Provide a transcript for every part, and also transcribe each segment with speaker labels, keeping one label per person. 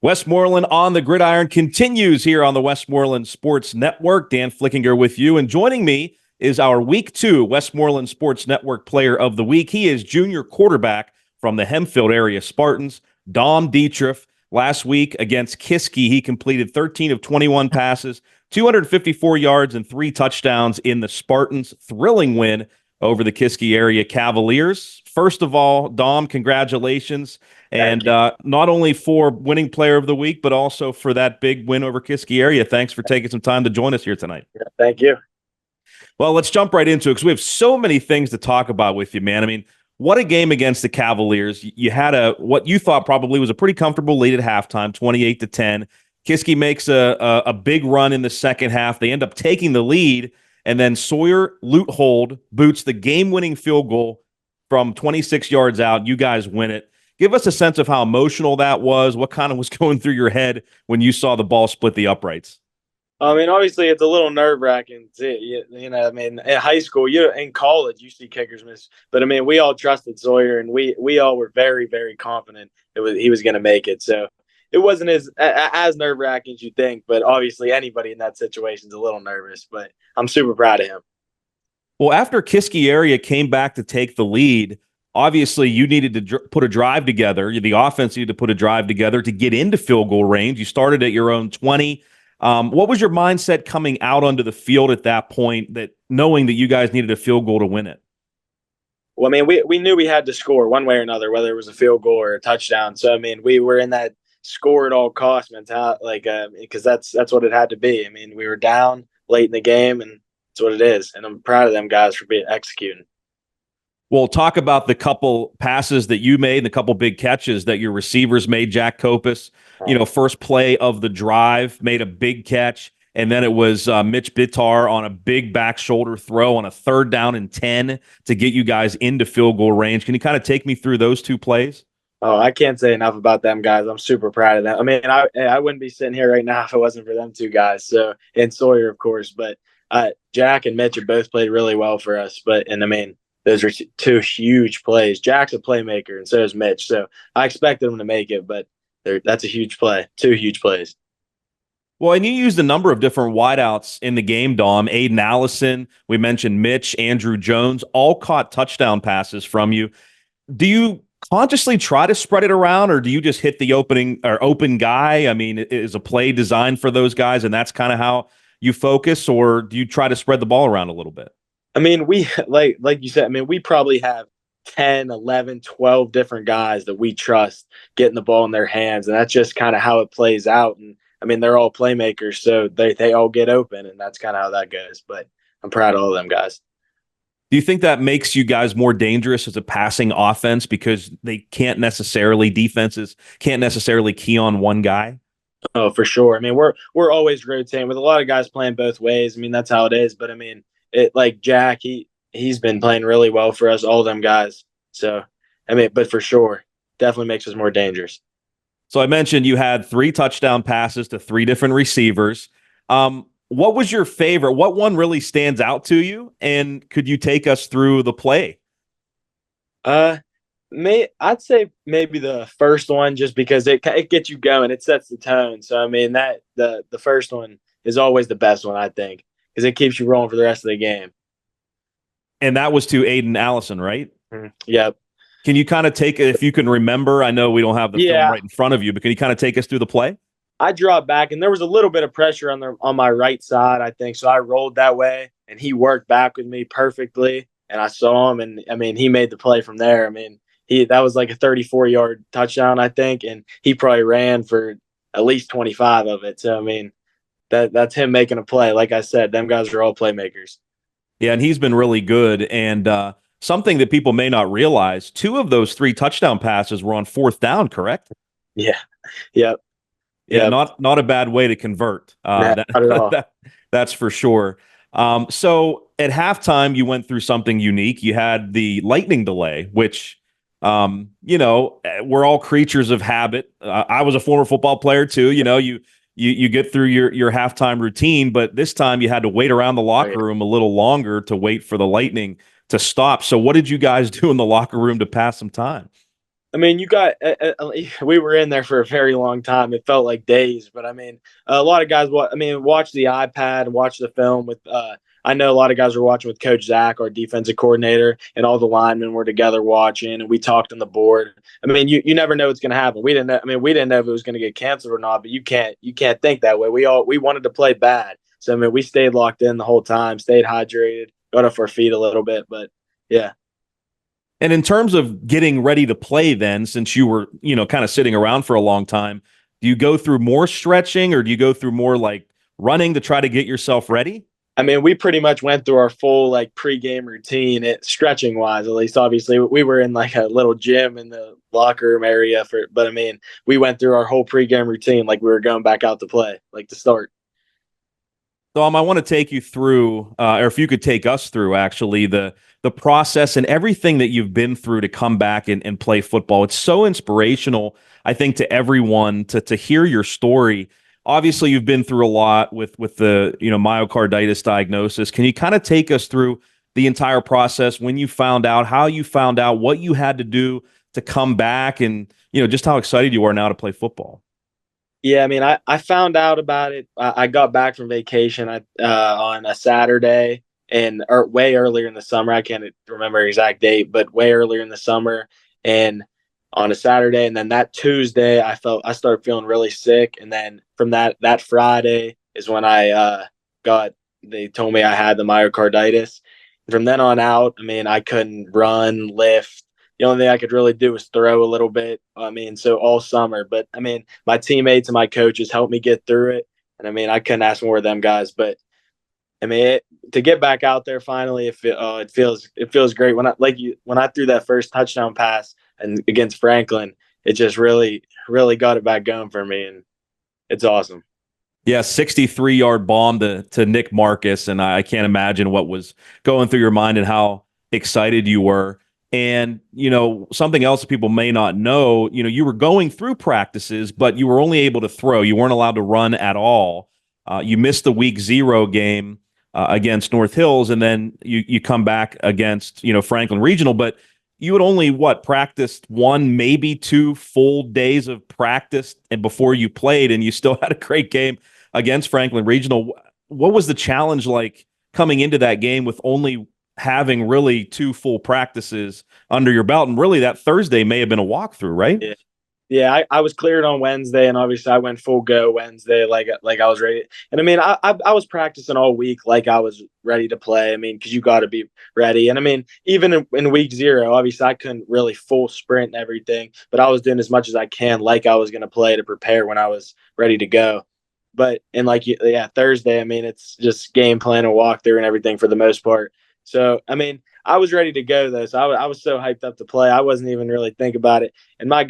Speaker 1: Westmoreland on the Gridiron continues here on the Westmoreland Sports Network. Dan Flickinger with you. And joining me is our Week 2 Westmoreland Sports Network Player of the Week. He is junior quarterback from the Hempfield area Spartans, Dom Detruf. Last week against Kiski, he completed 13 of 21 passes, 254 yards, and 3 touchdowns in the Spartans' thrilling win over the Kiski Area Cavaliers. First of all, Dom, congratulations. And not only for winning Player of the Week, but also for that big win over Kiski Area. Thanks for taking some time to join us here tonight.
Speaker 2: Yeah, thank you.
Speaker 1: Well, let's jump right into it because we have so many things to talk about with you, man. I mean, what a game against the Cavaliers. You had what you thought probably was a pretty comfortable lead at halftime, 28-10. Kiski makes a big run in the second half. They end up taking the lead, and then Sawyer Luthold boots the game-winning field goal from 26 yards out. You guys win it. Give us a sense of how emotional that was. What kind of was going through your head when you saw the ball split the uprights?
Speaker 2: I mean, obviously, it's a little nerve-wracking. In high school, in college, you see kickers miss. But, I mean, we all trusted Sawyer, and we all were very, very confident he was going to make it. So it wasn't as nerve-wracking as you think. But, obviously, anybody in that situation is a little nervous. But I'm super proud of him.
Speaker 1: Well, after Kiski Area came back to take the lead, obviously, you needed to put a drive together. The offense needed to put a drive together to get into field goal range. You started at your own 20. What was your mindset coming out onto the field at that point, that knowing that you guys needed a field goal to win it?
Speaker 2: Well, I mean, we knew we had to score one way or another, whether it was a field goal or a touchdown. So, I mean, we were in that score at all costs mentality, because that's what it had to be. I mean, we were down late in the game, and that's what it is. And I'm proud of them guys for executing.
Speaker 1: Well, talk about the couple passes that you made and the couple big catches that your receivers made. Jack Kopis, first play of the drive, made a big catch, and then it was Mitch Bitar on a big back shoulder throw on a 3rd down and 10 to get you guys into field goal range. Can you kind of take me through those two plays?
Speaker 2: Oh, I can't say enough about them guys. I'm super proud of them. I mean, I wouldn't be sitting here right now if it wasn't for them two guys. So, and Sawyer, of course, but Jack and Mitch have both played really well for us. Those are two huge plays. Jack's a playmaker, and so is Mitch. So I expected them to make it, but that's a huge play. 2 huge plays.
Speaker 1: Well, and you used a number of different wideouts in the game, Dom. Aiden Allison, we mentioned Mitch, Andrew Jones, all caught touchdown passes from you. Do you consciously try to spread it around, or do you just hit the open guy? I mean, is a play designed for those guys, and that's kind of how you focus, or do you try to spread the ball around a little bit?
Speaker 2: I mean, we like you said, I mean, we probably have 10, 11, 12 different guys that we trust getting the ball in their hands. And that's just kind of how it plays out. And I mean, they're all playmakers, so they all get open, and that's kind of how that goes. But I'm proud of all of them guys.
Speaker 1: Do you think that makes you guys more dangerous as a passing offense because defenses can't necessarily key on one guy?
Speaker 2: Oh, for sure. I mean, we're always rotating with a lot of guys playing both ways. I mean, that's how it is. But I mean, like Jack, he's been playing really well for us, all them guys. So, I mean, but for sure, definitely makes us more dangerous.
Speaker 1: So I mentioned you had 3 touchdown passes to 3 different receivers. What was your favorite? What one really stands out to you? And could you take us through the play?
Speaker 2: I'd say maybe the first one, just because it gets you going. It sets the tone. So, I mean, that the first one is always the best one, I think, because it keeps you rolling for the rest of the game.
Speaker 1: And that was to Aiden Allison, right?
Speaker 2: Mm-hmm. Yep.
Speaker 1: Can you kind of take it, if you can remember? I know we don't have the film right in front of you, but can you kind of take us through the play?
Speaker 2: I dropped back, and there was a little bit of pressure on my right side, I think. So I rolled that way, and he worked back with me perfectly. And I saw him, and I mean, he made the play from there. I mean, that was like a 34-yard touchdown, I think, and he probably ran for at least 25 of it. So I mean, that's him making a play. Like I said, them guys are all playmakers.
Speaker 1: Yeah, and he's been really good. And something that people may not realize, 2 of those 3 touchdown passes were on 4th down, correct?
Speaker 2: Yeah. Yep.
Speaker 1: Yeah, not a bad way to convert.
Speaker 2: Not at all.
Speaker 1: That's for sure. So at halftime, you went through something unique. You had the lightning delay, which, we're all creatures of habit. I was a former football player too. You get through your halftime routine, but this time you had to wait around the locker room a little longer to wait for the lightning to stop. So what did you guys do in the locker room to pass some time?
Speaker 2: I mean, you got we were in there for a very long time. It felt like days, but I mean, a lot of guys. Watch the iPad and watch the film with. I know a lot of guys were watching with Coach Zach, our defensive coordinator, and all the linemen were together watching, and we talked on the board. I mean, you never know what's going to happen. We didn't know. I mean, we didn't know if it was going to get canceled or not. But you can't think that way. We wanted to play bad, so I mean, we stayed locked in the whole time, stayed hydrated, got off our feet a little bit, but yeah.
Speaker 1: And in terms of getting ready to play then, since you were, kind of sitting around for a long time, do you go through more stretching or do you go through more like running to try to get yourself ready?
Speaker 2: I mean, we pretty much went through our full like pregame routine, stretching wise. At least, obviously, we were in like a little gym in the locker room area but I mean, we went through our whole pregame routine like we were going back out to play, like to start.
Speaker 1: Dom, I want to take you through, or if you could take us through, actually, the process and everything that you've been through to come back and play football. It's so inspirational, I think, to everyone to hear your story. Obviously, you've been through a lot with the myocarditis diagnosis. Can you kind of take us through the entire process, when you found out, how you found out, what you had to do to come back, and just how excited you are now to play football?
Speaker 2: Yeah, I mean, I found out about it. I got back from vacation on a Saturday or way earlier in the summer. I can't remember the exact date, but way earlier in the summer, and on a Saturday, and then that Tuesday, I started feeling really sick, and then from that Friday is when they told me I had the myocarditis. From then on out, I mean, I couldn't run, lift. The only thing I could really do was throw a little bit. I mean, so all summer. But I mean, my teammates and my coaches helped me get through it. And I mean, I couldn't ask more of them guys. But I mean, to get back out there finally, it feels great. When I threw that first touchdown pass and against Franklin, it just really got it back going for me, and it's awesome.
Speaker 1: Yeah, 63-yard bomb to Nick Marcus, and I can't imagine what was going through your mind and how excited you were. And, something else that people may not know, you were going through practices, but you were only able to throw. You weren't allowed to run at all. You missed the week 0 game against North Hills, and then you come back against, Franklin Regional. But you had only, practiced 1, maybe 2 full days of practice and before you played, and you still had a great game against Franklin Regional. What was the challenge like coming into that game with only having really 2 full practices under your belt? And really that Thursday may have been a walkthrough, right?
Speaker 2: Yeah. Yeah, I was cleared on Wednesday, and obviously I went full go Wednesday, like I was ready. And I mean, I was practicing all week like I was ready to play. I mean, because you got to be ready. And I mean, even in week 0, obviously I couldn't really full sprint and everything, but I was doing as much as I can, like I was going to play, to prepare when I was ready to go. But Thursday, I mean, it's just game plan and walkthrough and everything for the most part. So I mean, I was ready to go though. So I was so hyped up to play. I wasn't even really thinking about it. And my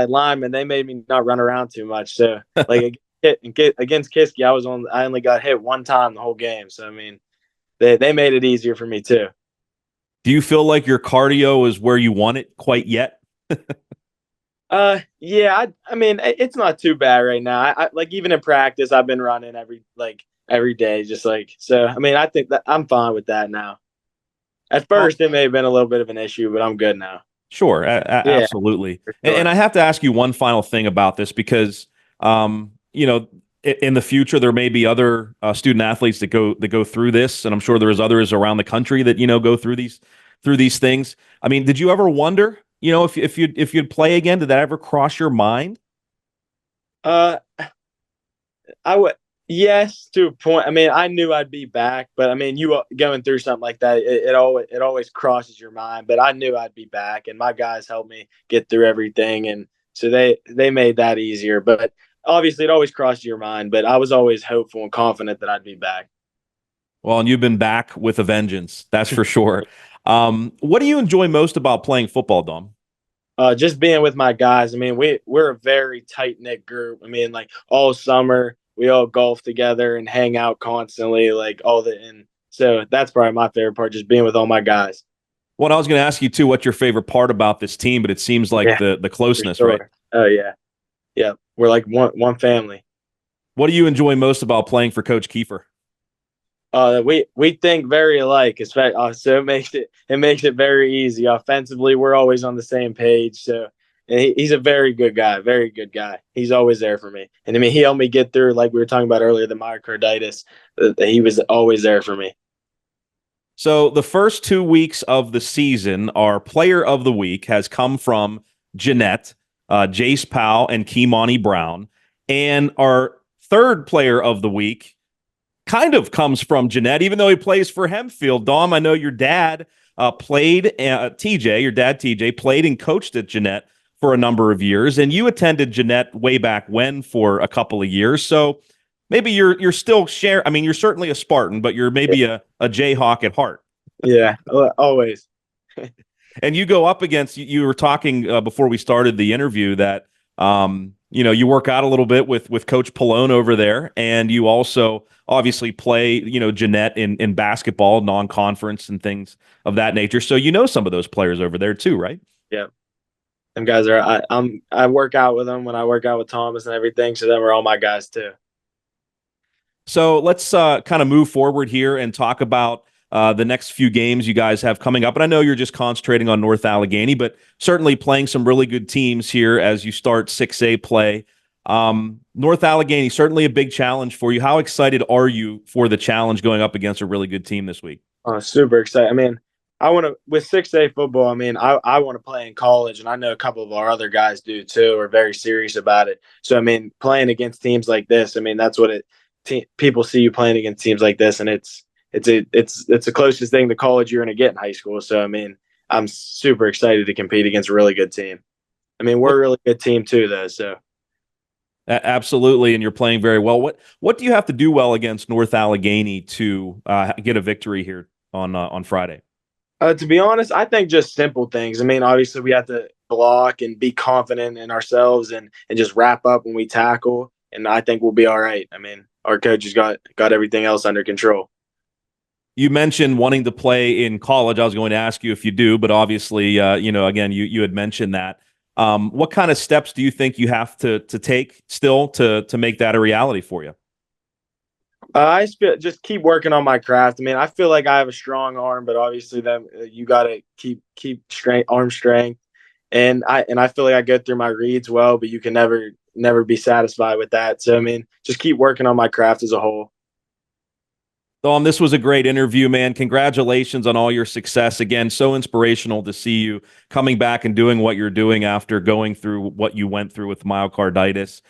Speaker 2: linemen, they made me not run around too much. So like against Kiski, I only got hit 1 time the whole game. So I mean, they made it easier for me too.
Speaker 1: Do you feel like your cardio is where you want it quite yet?
Speaker 2: Yeah. I mean, it's not too bad right now. I like, even in practice, I've been running every day, just like so. I mean, I think that I'm fine with that now. At first, it may have been a little bit of an issue, but I'm good now.
Speaker 1: Sure,
Speaker 2: Yeah,
Speaker 1: absolutely.
Speaker 2: for sure.
Speaker 1: And I have to ask you one final thing about this because, in the future there may be other student athletes that go through this, and I'm sure there's others around the country that go through these things. I mean, did you ever wonder, if you'd play again? Did that ever cross your mind?
Speaker 2: Uh, I would. Yes, to a point. I mean, I knew I'd be back, but I mean, you going through something like that, it always crosses your mind. But I knew I'd be back, and my guys helped me get through everything, and so they made that easier. But obviously, it always crosses your mind. But I was always hopeful and confident that I'd be back.
Speaker 1: Well, and you've been back with a vengeance, that's for sure. What do you enjoy most about playing football, Dom?
Speaker 2: Just being with my guys. I mean, we're a very tight knit group. I mean, like all summer we all golf together and hang out constantly, and so that's probably my favorite part, just being with all my guys.
Speaker 1: Well, I was going to ask you too, what's your favorite part about this team? But it seems like the closeness,
Speaker 2: Sure.
Speaker 1: right?
Speaker 2: Oh yeah, yeah. We're like one family.
Speaker 1: What do you enjoy most about playing for Coach Kiefer?
Speaker 2: We think very alike, so it makes it very easy. Offensively, we're always on the same page. So And he's a very good guy, very good guy. He's always there for me. And I mean, he helped me get through, like we were talking about earlier, the myocarditis. He was always there for me.
Speaker 1: So the first 2 weeks of the season, our player of the week has come from Jeanette, Jace Powell, and Keimani Brown. And our third player of the week kind of comes from Jeanette, even though he plays for Hempfield. Dom, I know your dad played, your dad TJ, played and coached at Jeanette for a number of years, and you attended Jeanette way back when for a couple of years. So maybe you're still I mean, you're certainly a Spartan, but you're maybe a Jayhawk at heart.
Speaker 2: Yeah, always.
Speaker 1: And you go up against, you were talking before we started the interview that, you work out a little bit with Coach Pallone over there, and you also obviously play, Jeanette in basketball, non-conference and things of that nature. So you know some of those players over there too, right?
Speaker 2: Yeah. Them guys are, I work out with them when I work out with Thomas and everything. So then we're all my guys too.
Speaker 1: So let's kind of move forward here and talk about the next few games you guys have coming up. And I know you're just concentrating on North Allegheny, but certainly playing some really good teams here as you start 6A play. North Allegheny, certainly a big challenge for you. How excited are you for the challenge going up against a really good team this week?
Speaker 2: Super excited. I mean, with 6A football, I mean, I want to play in college, and I know a couple of our other guys do too, are very serious about it. So, I mean, playing against teams like this, I mean, that's what people see you playing against teams like this, and it's the closest thing to college you're going to get in high school. So, I mean, I'm super excited to compete against a really good team. I mean, we're a really good team too, though. So,
Speaker 1: absolutely, and you're playing very well. What do you have to do well against North Allegheny to get a victory here on Friday?
Speaker 2: To be honest, I think just simple things. I mean, obviously, we have to block and be confident in ourselves and just wrap up when we tackle. And I think we'll be all right. I mean, our coach has got everything else under control.
Speaker 1: You mentioned wanting to play in college. I was going to ask you if you do, but obviously, again, you had mentioned that. What kind of steps do you think you have to take still to make that a reality for you?
Speaker 2: I just keep working on my craft. I mean, I feel like I have a strong arm, but obviously, then you got to keep arm strength, and I feel like I go through my reads well, but you can never be satisfied with that. So I mean, just keep working on my craft as a whole.
Speaker 1: Dom, this was a great interview, man. Congratulations on all your success. Again, so inspirational to see you coming back and doing what you're doing after going through what you went through with myocarditis.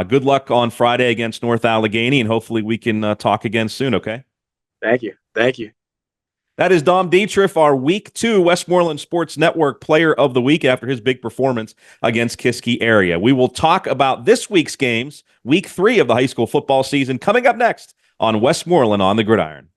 Speaker 1: Good luck on Friday against North Allegheny, and hopefully we can talk again soon, okay?
Speaker 2: Thank you. Thank you.
Speaker 1: That is Dom Detruf, our Week 2 Westmoreland Sports Network Player of the Week after his big performance against Kiski Area. We will talk about this week's games, Week 3 of the high school football season, coming up next on Westmoreland on the Gridiron.